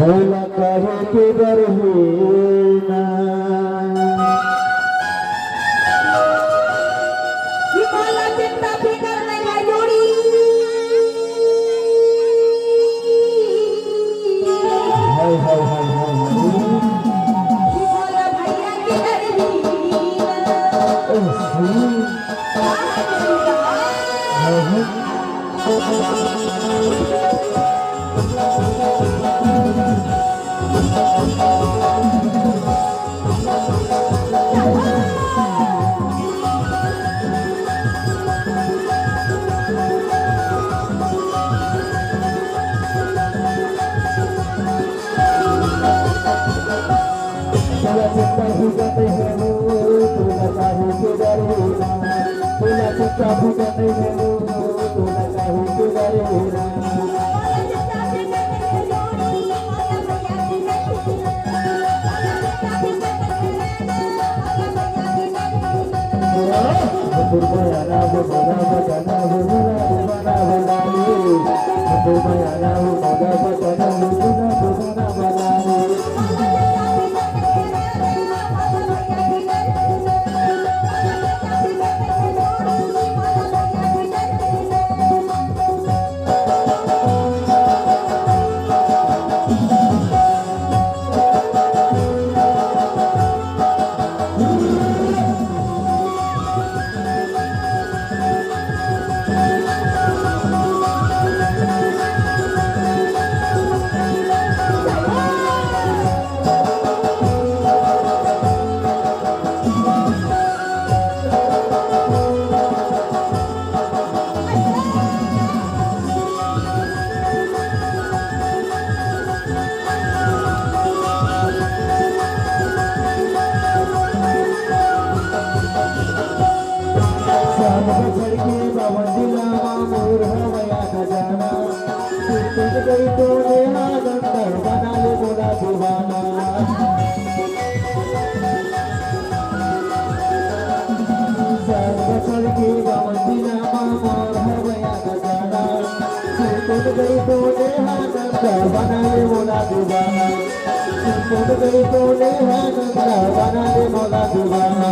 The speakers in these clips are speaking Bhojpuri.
भोला कहे के बरहीना कि भोला चिंता फिकर नहीं है जोड़ी हाय हाय हाय हाय कि भोला भैया की बरहीना चिंता भुगते हैं तू काहे के डरेना भोला चिंता भुगते हैं तू काहे के डरेना Kurmaya nahu moga bajana huna bana banani Kurmaya nahu moga bajana huna bana banani गई तो नेहा गंदर बना ले बोला दीवाना सर्वसर की बावंदिना मामोर हवया गजाना सुन गई तो नेहा गंदर बना ले बोला दीवाना सुन गई तो नेहा गंदर बना ले बोला दीवाना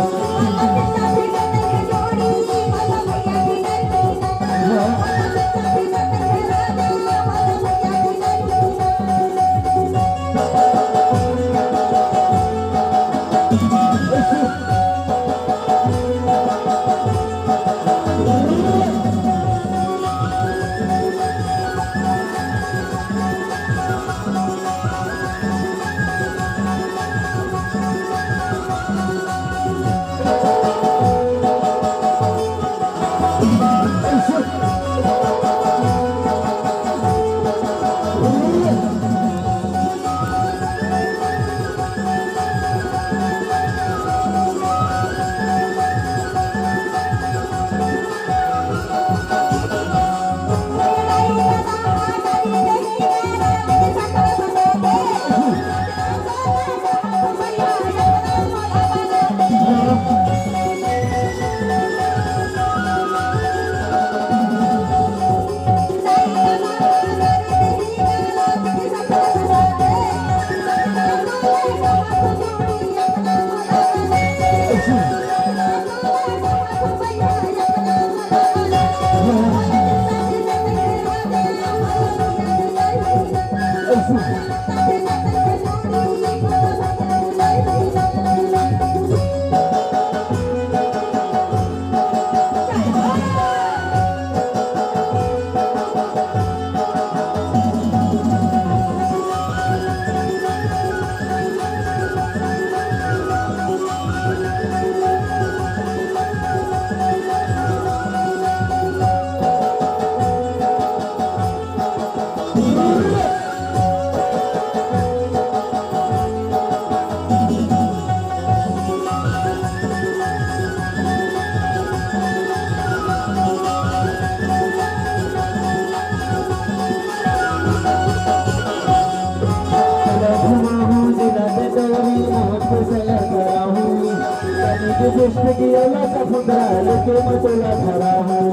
जिंदगी वाला सफुंदा लेके मचोला खड़ा हूँ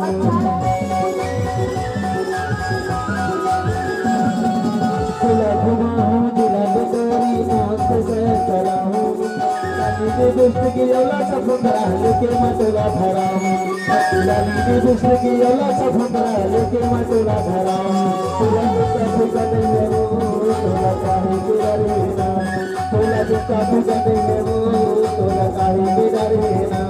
खुला घुमा हूँ कराऊं लाली दी दुष्ट की औला सफुंदरा लेके मैं तोला धराऊं लाली दी दुष्ट की औला सफुंदरा लेके मैं तोला धराऊं तोला जुटा फुका नहीं है वो तोला काहे की डरेना तोला जुटा फुका नहीं है वो तोला काहे की डरेना